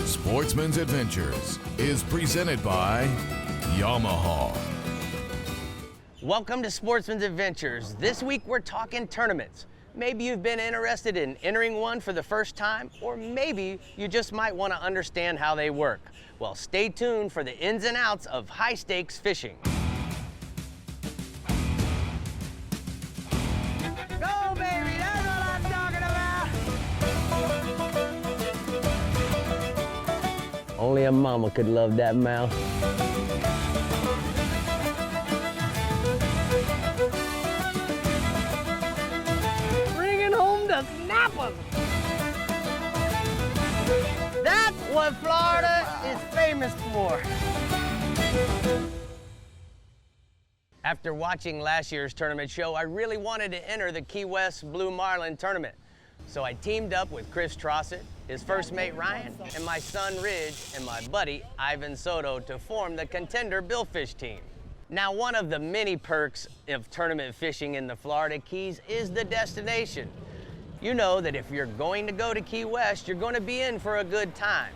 Sportsman's Adventures is presented by Yamaha. Welcome to Sportsman's Adventures. This week we're talking tournaments. Maybe you've been interested in entering one for the first time, or maybe you just might want to understand how they work. Well, stay tuned for the ins and outs of high-stakes fishing. Go, baby! That's what I'm talking about! Only a mama could love that mouth. Snappers. That's what Florida is famous for. After watching last year's tournament show, I really wanted to enter the Key West Blue Marlin tournament. So I teamed up with Chris Trossett, his first mate Ryan, and my son Ridge, and my buddy Ivan Soto to form the Contender Billfish team. Now, one of the many perks of tournament fishing in the Florida Keys is the destination. You know that if you're going to go to Key West, you're going to be in for a good time.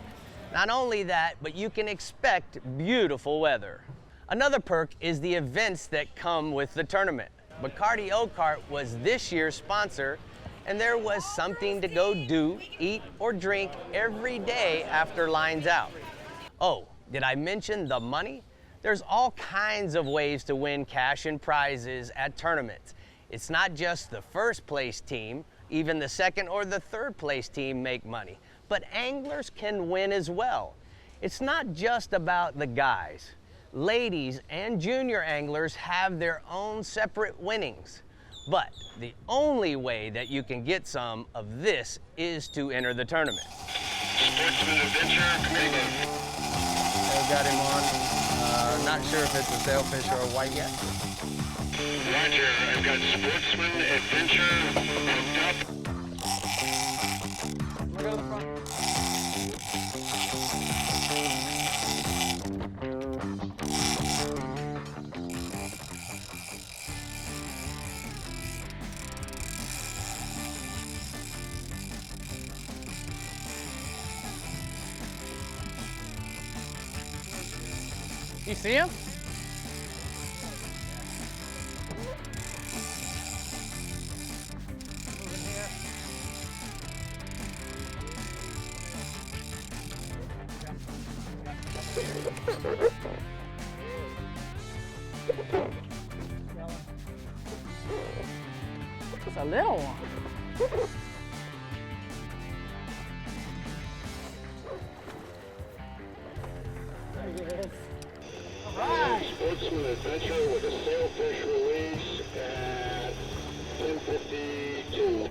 Not only that, but you can expect beautiful weather. Another perk is the events that come with the tournament. Bacardi Oakart was this year's sponsor, and there was something to go do, eat, or drink every day after lines out. Oh, did I mention the money? There's all kinds of ways to win cash and prizes at tournaments. It's not just the first place team. Even the second or the third place team make money, but anglers can win as well. It's not just about the guys. Ladies and junior anglers have their own separate winnings, but the only way that you can get some of this is to enter the tournament. Sportsman Adventure, committee. I got him on. Not sure if it's a sailfish or a white yet. Roger, I've got Sportsman Adventure hooked up. Look at the front. You see him? It's a little one. There he is. All right. Sportsman Adventure with a sailfish release at 10:52.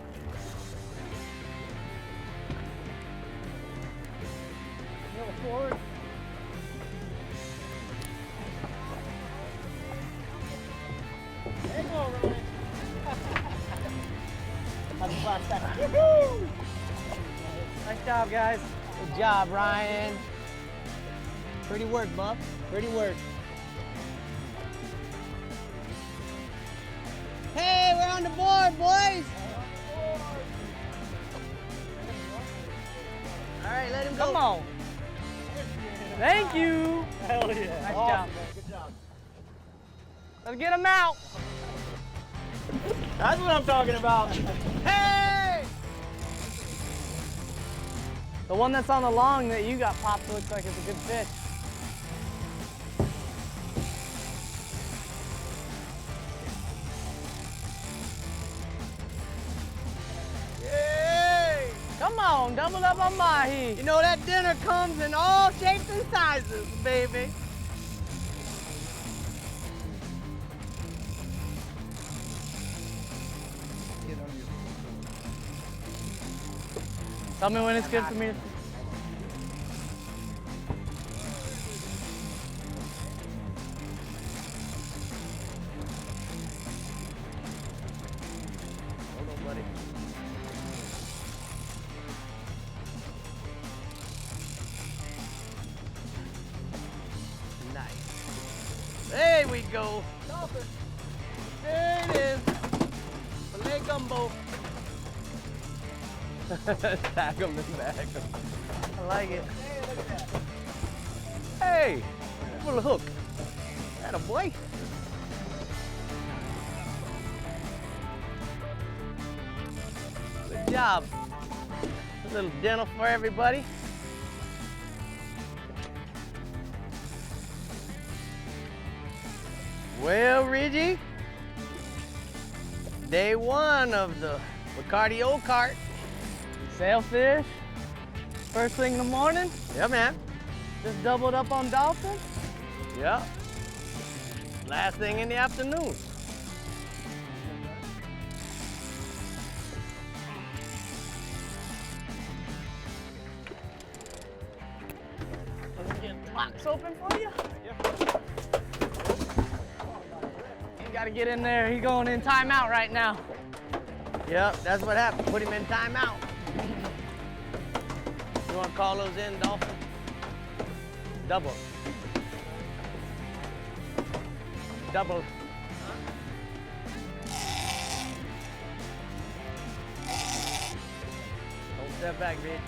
Little forward. There you go, Ryan. Nice job, guys. Good job, Ryan. Pretty work, bub. Pretty work. Hey, we're on the board, boys. All right, let him go. Come on. Thank you. Hell yeah. Nice job. Good job. Let's get him out. That's what I'm talking about. Hey! The one that's on the long that you got popped looks like it's a good fish. Yay! Come on, double up on mahi. You know that dinner comes in all shapes and sizes, baby. Tell me when it's good for me to... Hold on, buddy. Nice. There we go. Dolphin. There it is. Filet gumbo. Tag them and bag them. I like it. Hey, pull the hook. That a boy. Good job. A little dental for everybody. Well, Reggie, day one of the cardio cart. Sailfish, first thing in the morning. Yeah, man. Just doubled up on dolphin. Yeah. Last thing in the afternoon. Let's get the box open for you. You gotta get in there. He's going in timeout right now. Yep, that's what happened. Put him in timeout. You wanna call those in, Dolphin? Double. Double. Don't step back, bitch.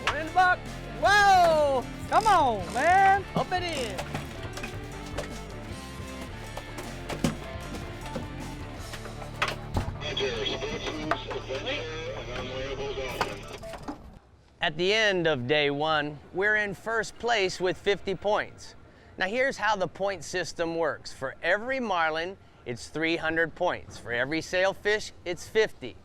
One in the box. Whoa! Come on, man. Up and in. Sportsman's Adventure and Unwearable Dolphin. At the end of day one, we're in first place with 50 points. Now here's how the point system works. For every marlin, it's 300 points. For every sailfish, it's 50.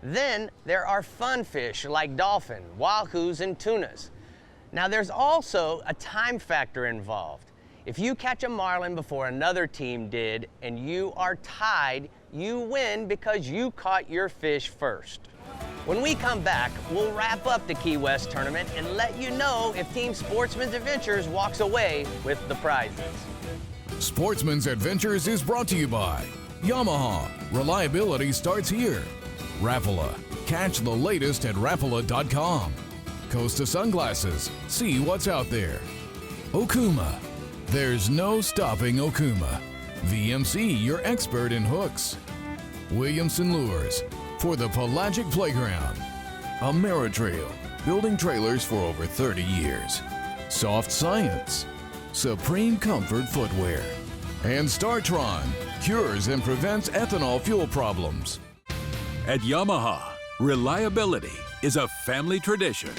Then there are fun fish like dolphin, wahoos, and tunas. Now there's also a time factor involved. If you catch a marlin before another team did and you are tied, you win because you caught your fish first. When we come back, we'll wrap up the Key West tournament and let you know if Team Sportsman's Adventures walks away with the prizes. Sportsman's Adventures is brought to you by Yamaha. Reliability starts here. Rapala. Catch the latest at rapala.com. Costa Sunglasses. See what's out there. Okuma. There's no stopping Okuma. VMC, your expert in hooks. Williamson Lures. For the pelagic playground. Ameritrail, building trailers for over 30 years. Soft Science, Supreme Comfort Footwear. And StarTron, cures and prevents ethanol fuel problems. At Yamaha, reliability is a family tradition.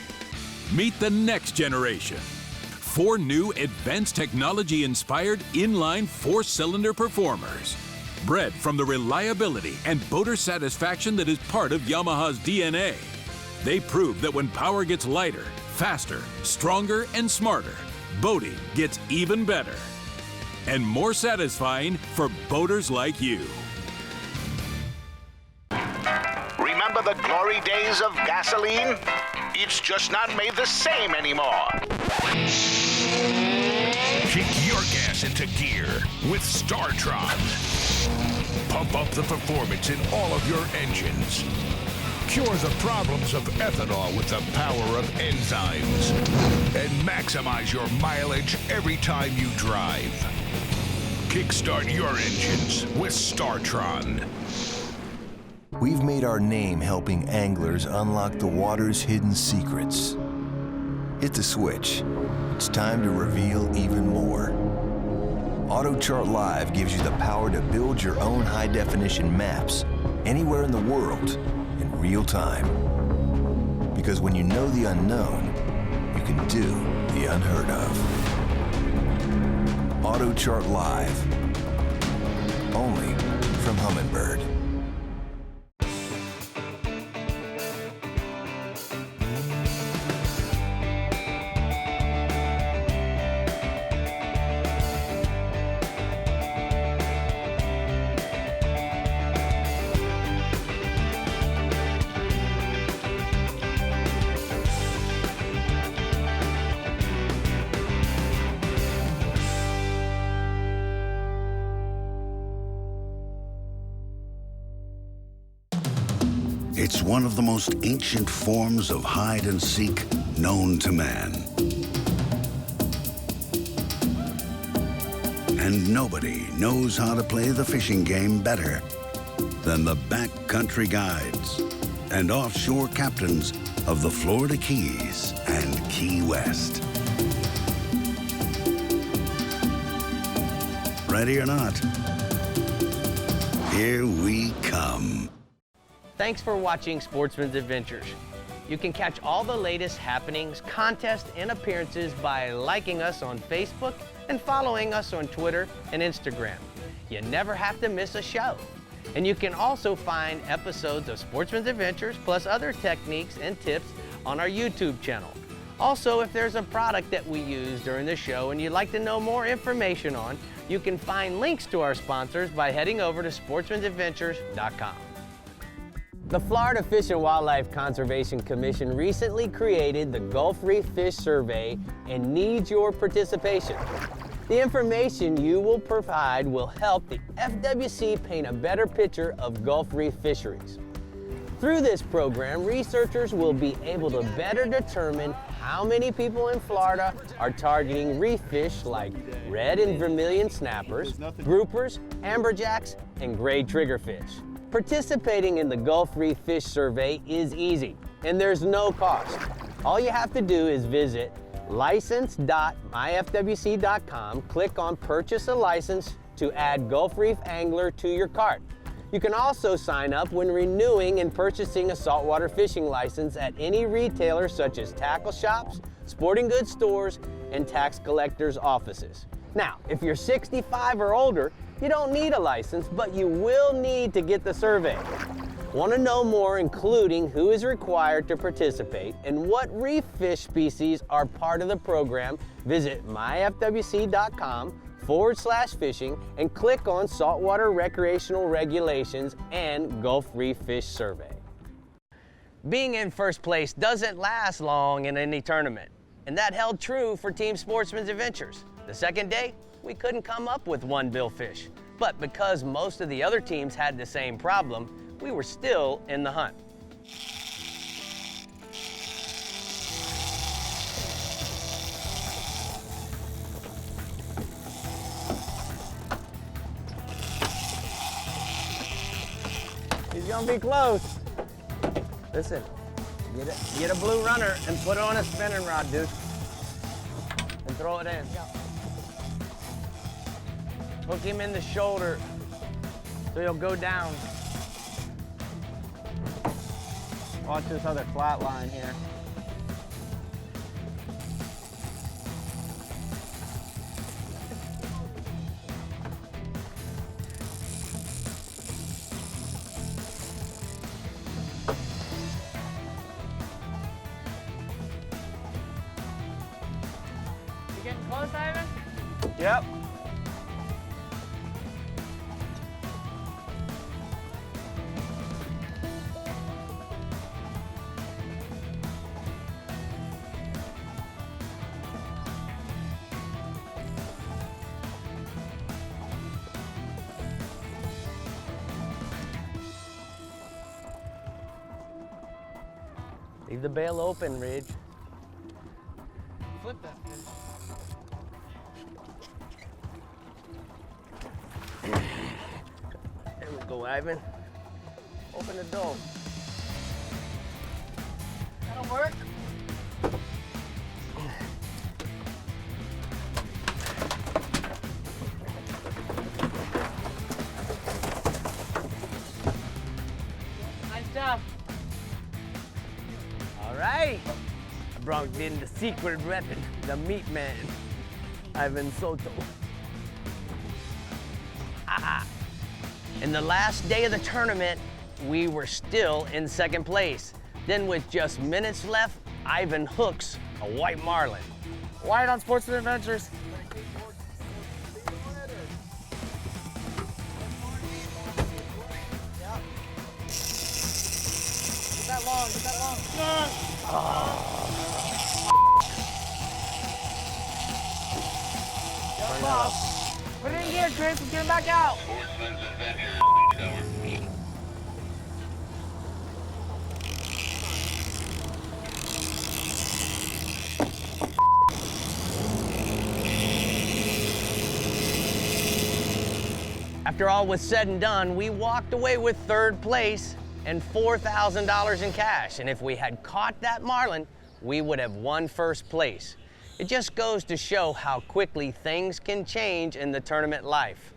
Meet the next generation. 4 new advanced technology-inspired inline 4-cylinder performers. Bred from the reliability and boater satisfaction that is part of Yamaha's DNA. They prove that when power gets lighter, faster, stronger, and smarter, boating gets even better. And more satisfying for boaters like you. Remember the glory days of gasoline? It's just not made the same anymore. Kick your gas into gear with StarTron. Pump up the performance in all of your engines. Cure the problems of ethanol with the power of enzymes. And maximize your mileage every time you drive. Kickstart your engines with StarTron. We've made our name helping anglers unlock the water's hidden secrets. Hit the switch. It's time to reveal even more. AutoChart Live gives you the power to build your own high-definition maps anywhere in the world in real time. Because when you know the unknown, you can do the unheard of. AutoChart Live. Only from Humminbird. It's one of the most ancient forms of hide and seek known to man. And nobody knows how to play the fishing game better than the backcountry guides and offshore captains of the Florida Keys and Key West. Ready or not, here we come. Thanks for watching Sportsman's Adventures. You can catch all the latest happenings, contests, and appearances by liking us on Facebook and following us on Twitter and Instagram. You never have to miss a show. And you can also find episodes of Sportsman's Adventures plus other techniques and tips on our YouTube channel. Also, if there's a product that we use during the show and you'd like to know more information on, you can find links to our sponsors by heading over to sportsmansadventures.com. The Florida Fish and Wildlife Conservation Commission recently created the Gulf Reef Fish Survey and needs your participation. The information you will provide will help the FWC paint a better picture of Gulf Reef fisheries. Through this program, researchers will be able to better determine how many people in Florida are targeting reef fish like red and vermilion snappers, groupers, amberjacks, and gray triggerfish. Participating in the Gulf Reef Fish Survey is easy, and there's no cost. All you have to do is visit license.myfwc.com, click on Purchase a License to add Gulf Reef Angler to your cart. You can also sign up when renewing and purchasing a saltwater fishing license at any retailer such as tackle shops, sporting goods stores, and tax collectors' offices. Now, if you're 65 or older, you don't need a license, but you will need to get the survey. Want to know more, including who is required to participate and what reef fish species are part of the program, visit myfwc.com/fishing and click on Saltwater Recreational Regulations and Gulf Reef Fish Survey. Being in first place doesn't last long in any tournament, and that held true for Team Sportsman's Adventures. The second day, we couldn't come up with one billfish, but because most of the other teams had the same problem, we were still in the hunt. He's gonna be close. Listen, get a blue runner and put on a spinning rod, dude. And throw it in. Hook him in the shoulder so he'll go down. Watch this other flat line here. You getting close, Ivan? Yep. Leave the bail open, Ridge. Flip that fish. There we go, Ivan. Open the door. That'll work. Nice job. All right. I brought in the secret weapon, the meat man, Ivan Soto. Aha. In the last day of the tournament, we were still in second place. Then with just minutes left, Ivan hooks a white marlin. White on Sportsman Adventures. Get that long, get that long. Jump off. Put it in gear, Chris, and get him back out. After all was said and done, we walked away with third place and $4,000 in cash. And if we had caught that marlin, we would have won first place. It just goes to show how quickly things can change in the tournament life.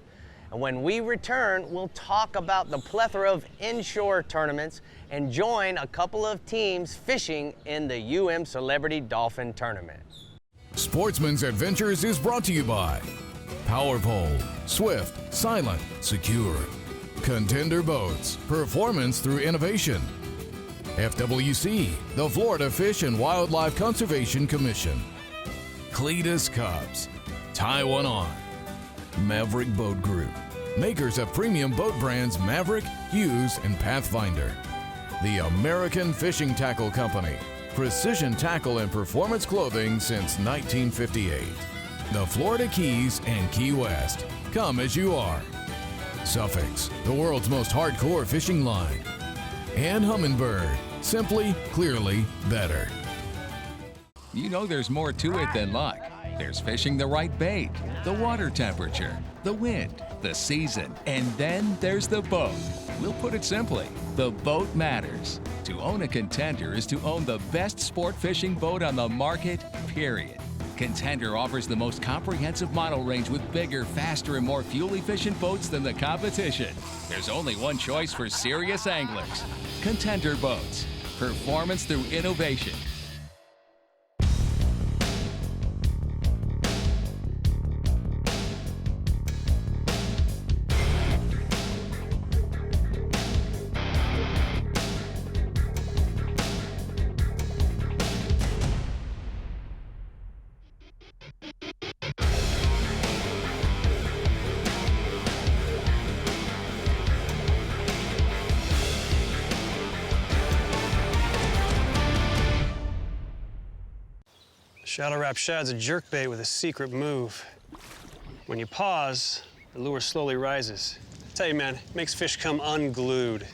And when we return, we'll talk about the plethora of inshore tournaments and join a couple of teams fishing in the Celebrity Dolphin Tournament. Sportsman's Adventures is brought to you by Power Pole, swift, silent, secure. Contender Boats, performance through innovation. FWC, the Florida Fish and Wildlife Conservation Commission. Cletus Cubs, tie one on. Maverick Boat Group, makers of premium boat brands Maverick, Hughes, and Pathfinder. The American Fishing Tackle Company, precision tackle and performance clothing since 1958. The Florida Keys and Key West, come as you are. Suffix, the world's most hardcore fishing line. And Humminbird, simply, clearly better. You know there's more to it than luck. There's fishing the right bait, the water temperature, the wind, the season, and then there's the boat. We'll put it simply, the boat matters. To own a Contender is to own the best sport fishing boat on the market, period. Contender offers the most comprehensive model range with bigger, faster, and more fuel-efficient boats than the competition. There's only one choice for serious anglers. Contender Boats. Performance through innovation. Shallow wrap shad's a jerkbait with a secret move. When you pause, the lure slowly rises. I tell you, man, it makes fish come unglued.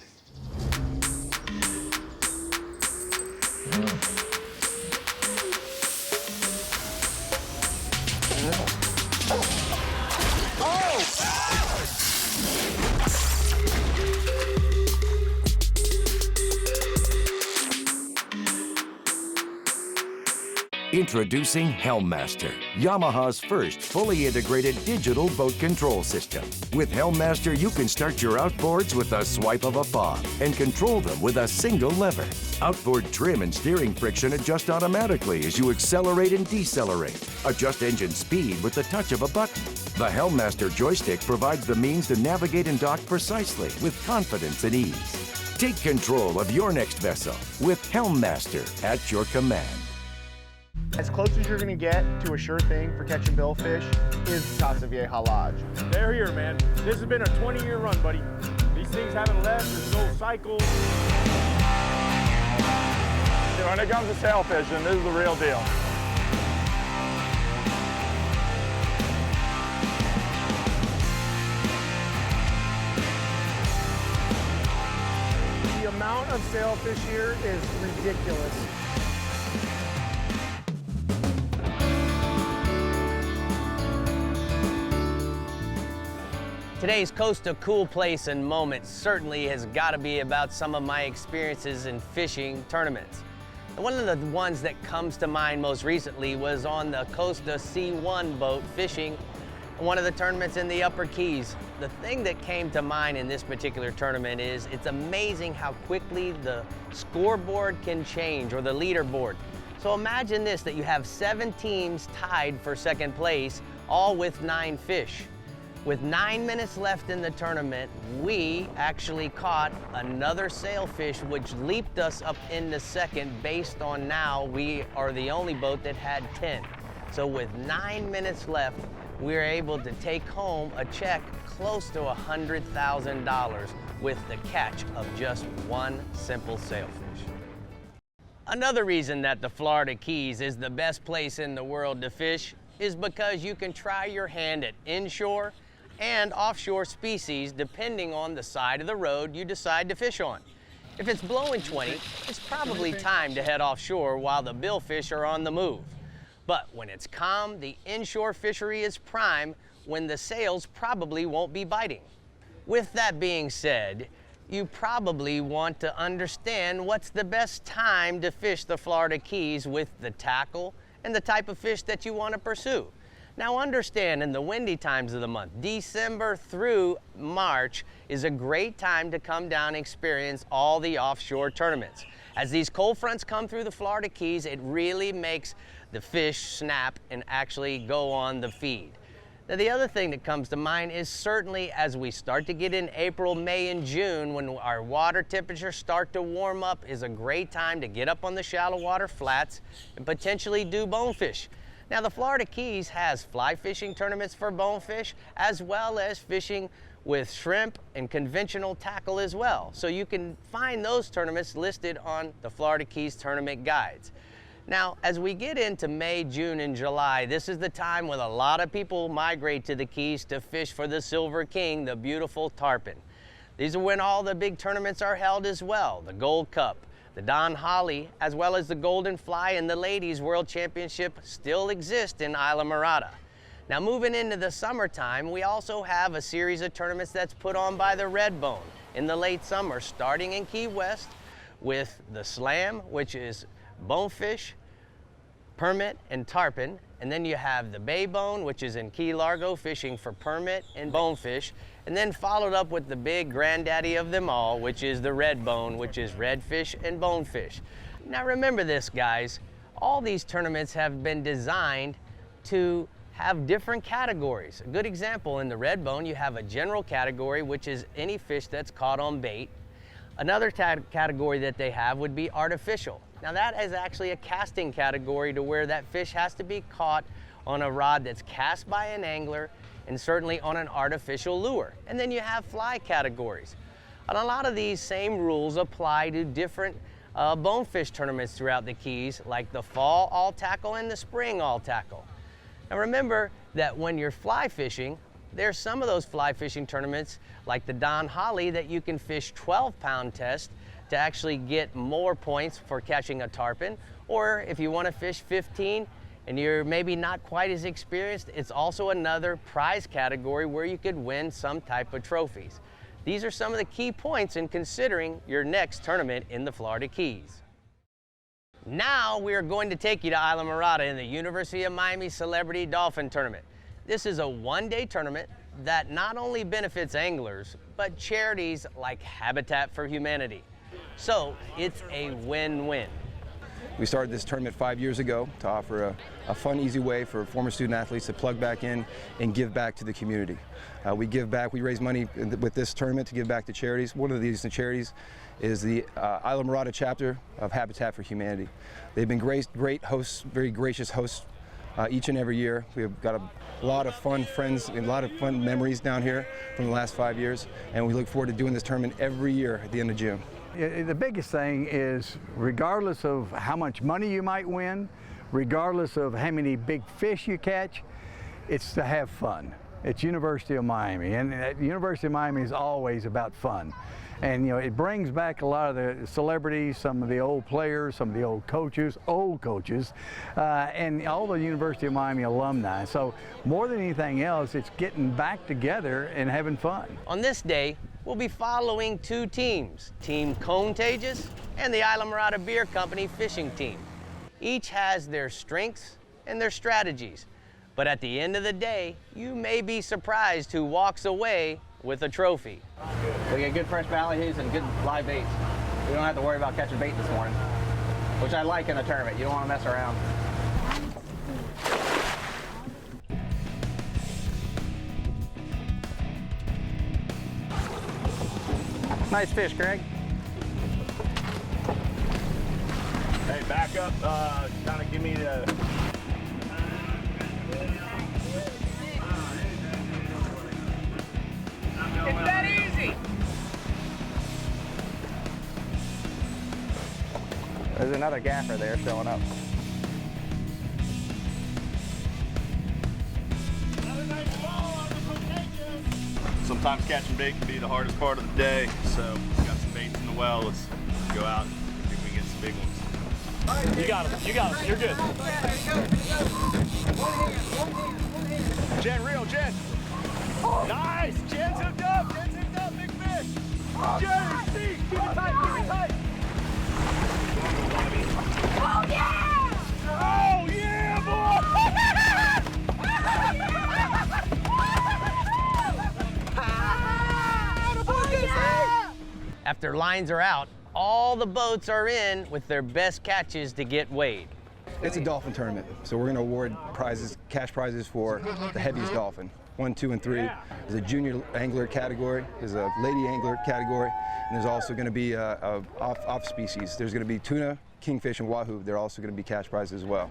Introducing Helmmaster, Yamaha's first fully integrated digital boat control system. With Helmmaster, you can start your outboards with a swipe of a paw and control them with a single lever. Outboard trim and steering friction adjust automatically as you accelerate and decelerate. Adjust engine speed with the touch of a button. The Helmmaster joystick provides the means to navigate and dock precisely with confidence and ease. Take control of your next vessel with Helmmaster at your command. As close as you're going to get to a sure thing for catching billfish is Casa Vieja Lodge. They're here, man. This has been a 20-year run, buddy. These things haven't left. There's no cycle. When it comes to sail fishing, this is the real deal. The amount of sailfish here is ridiculous. Today's Costa Cool Place and Moment certainly has got to be about some of my experiences in fishing tournaments. And one of the ones that comes to mind most recently was on the Costa C1 boat fishing one of the tournaments in the Upper Keys. The thing that came to mind in this particular tournament is it's amazing how quickly the scoreboard can change, or the leaderboard. So imagine this, that you have 7 teams tied for second place, all with 9 fish. With 9 minutes left in the tournament, we actually caught another sailfish, which leaped us up into second based on now we are the only boat that had 10. So with 9 minutes left, we were able to take home a check close to $100,000 with the catch of just one simple sailfish. Another reason that the Florida Keys is the best place in the world to fish is because you can try your hand at inshore and offshore species depending on the side of the road you decide to fish on. If it's blowing 20, it's probably time to head offshore while the billfish are on the move. But when it's calm, the inshore fishery is prime when the sails probably won't be biting. With that being said, you probably want to understand what's the best time to fish the Florida Keys with the tackle and the type of fish that you want to pursue. Now understand, in the windy times of the month, December through March is a great time to come down and experience all the offshore tournaments. As these cold fronts come through the Florida Keys, it really makes the fish snap and actually go on the feed. Now the other thing that comes to mind is certainly as we start to get in April, May, and June, when our water temperatures start to warm up, is a great time to get up on the shallow water flats and potentially do bonefish. Now the Florida Keys has fly fishing tournaments for bonefish, as well as fishing with shrimp and conventional tackle as well. So you can find those tournaments listed on the Florida Keys tournament guides. Now, as we get into May, June, and July, this is the time when a lot of people migrate to the Keys to fish for the Silver King, the beautiful tarpon. These are when all the big tournaments are held as well. The Gold Cup, the Don Holly, as well as the Golden Fly and the Ladies World Championship still exist in Isla Mirada. Now moving into the summertime, we also have a series of tournaments that's put on by the Redbone in the late summer, starting in Key West with the Slam, which is bonefish, permit, and tarpon. And then you have the Bay Bone, which is in Key Largo, fishing for permit and bonefish. And then followed up with the big granddaddy of them all, which is the Red Bone, which is redfish and bonefish. Now remember this, guys, all these tournaments have been designed to have different categories. A good example, in the Red Bone, you have a general category, which is any fish that's caught on bait. Another category that they have would be artificial. Now that is actually a casting category, to where that fish has to be caught on a rod that's cast by an angler, and certainly on an artificial lure. And then you have fly categories. And a lot of these same rules apply to different bonefish tournaments throughout the Keys, like the fall all tackle and the spring all tackle. Now remember that when you're fly fishing, there's some of those fly fishing tournaments, like the Don Holly, that you can fish 12-pound test to actually get more points for catching a tarpon. Or if you want to fish 15, and you're maybe not quite as experienced, it's also another prize category where you could win some type of trophies. These are some of the key points in considering your next tournament in the Florida Keys. Now we are going to take you to Isla Mirada in the University of Miami Celebrity Dolphin Tournament. This is a one-day tournament that not only benefits anglers, but charities like Habitat for Humanity. So it's a win-win. We started this tournament 5 years ago to offer a fun, easy way for former student athletes to plug back in and give back to the community. We give back, we raise money with this tournament to give back to charities. One of these charities is the Isla Mirada chapter of Habitat for Humanity. They've been great hosts, very gracious hosts each and every year. We've got a lot of fun friends and a lot of fun memories down here from the last 5 years, and we look forward to doing this tournament every year at the end of June. The biggest thing is, regardless of how much money you might win, regardless of how many big fish you catch, it's to have fun. It's University of Miami, and University of Miami is always about fun. And you know, it brings back a lot of the celebrities, some of the old players, some of the old coaches, and all the University of Miami alumni. So more than anything else, it's getting back together and having fun. On this day, we'll be following two teams, Team Contagious and the Isla Mirada Beer Company fishing team. Each has their strengths and their strategies, but at the end of the day, you may be surprised who walks away with a trophy. We get good fresh ballyhoos and good live baits. We don't have to worry about catching bait this morning, which I like in a tournament. You don't want to mess around. Nice fish, Greg. Hey, back up, kind of give me the... It's that easy. There's another gaffer there showing up. Sometimes catching bait can be the hardest part of the day, so we got some baits in the well. Let's go out and see if we can get some big ones. You got him, you're good. Jen, reel, Jen. Nice, Jen's hooked up, big fish. Jen, see, keep it tight. Oh yeah! Oh yeah! After lines are out, all the boats are in with their best catches to get weighed. It's a dolphin tournament, so we're going to award prizes, cash prizes for the heaviest dolphin. 1, 2, and 3. There's a junior angler category, there's a lady angler category, and there's also going to be off species. There's going to be tuna, kingfish, and wahoo. They're also going to be cash prizes as well.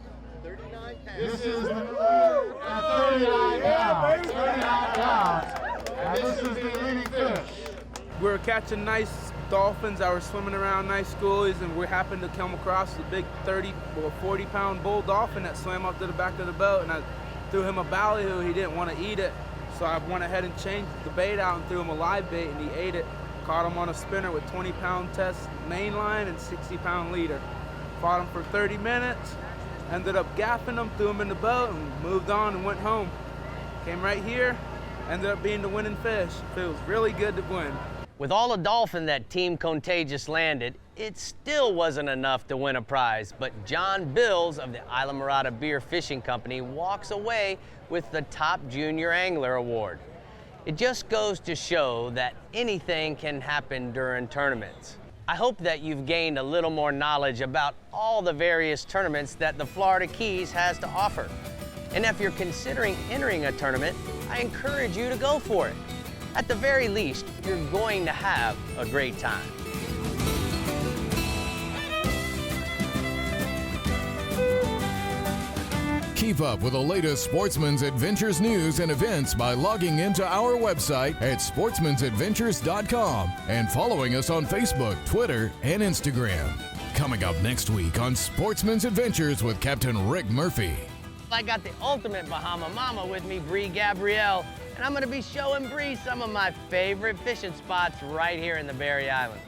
This is the blue at 39 pounds. 39 pounds. And this is the leading fish. We were catching nice dolphins that were swimming around nice schoolies, and we happened to come across a big 30 or 40-pound bull dolphin that swam up to the back of the boat, and I threw him a ballyhoo. He didn't want to eat it, so I went ahead and changed the bait out and threw him a live bait, and he ate it. Caught him on a spinner with 20-pound test main line and 60-pound leader. Fought him for 30 minutes, ended up gaffing him, threw him in the boat, and moved on and went home. Came right here, ended up being the winning fish. Feels really good to win. With all the dolphin that Team Contagious landed, it still wasn't enough to win a prize, but John Bills of the Isla Mirada Beer Fishing Company walks away with the Top Junior Angler Award. It just goes to show that anything can happen during tournaments. I hope that you've gained a little more knowledge about all the various tournaments that the Florida Keys has to offer. And if you're considering entering a tournament, I encourage you to go for it. At the very least, you're going to have a great time. Keep up with the latest Sportsman's Adventures news and events by logging into our website at sportsmansadventures.com and following us on Facebook, Twitter, and Instagram. Coming up next week on Sportsman's Adventures with Captain Rick Murphy. I got the ultimate Bahama Mama with me, Bree Gabrielle, and I'm going to be showing Bree some of my favorite fishing spots right here in the Berry Islands.